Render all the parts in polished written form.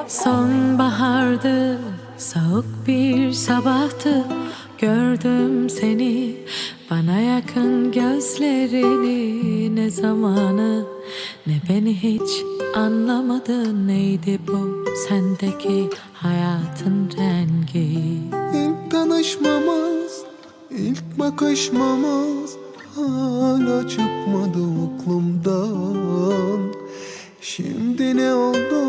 Sonbahardı, soğuk bir sabahtı. Gördüm seni, bana yakın gözlerini. Ne zamanı ne beni hiç anlamadın. Neydi bu sendeki hayatın rengi? İlk tanışmamız, ilk bakışmamız hala çıkmadı aklımdan. Şimdi ne oldu,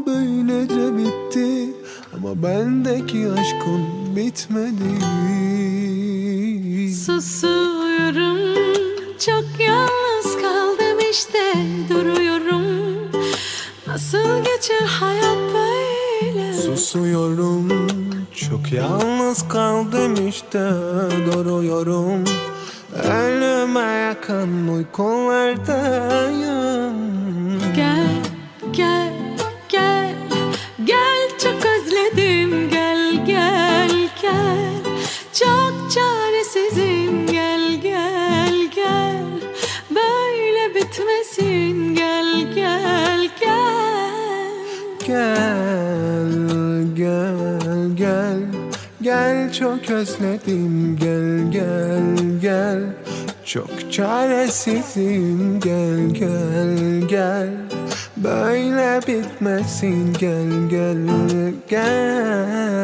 böylece bitti ama bendeki aşkın bitmedi. Susuyorum, çok yalnız kaldım işte, duruyorum. Nasıl geçer hayat böyle? Susuyorum, çok yalnız kaldım işte, duruyorum. Ölüme yakın uykulardayım. Gel, gel, gel, gel, çok özledim. Gel, gel, gel, çok çaresizim. Gel, gel, gel, böyle bitmesin. Gel, gel, gel. Gel, gel, gel, gel, çok özledim. Gel, gel, gel, çok çaresizim. Gel, gel, gel, böyle bitmesin. Gel, gel, gel.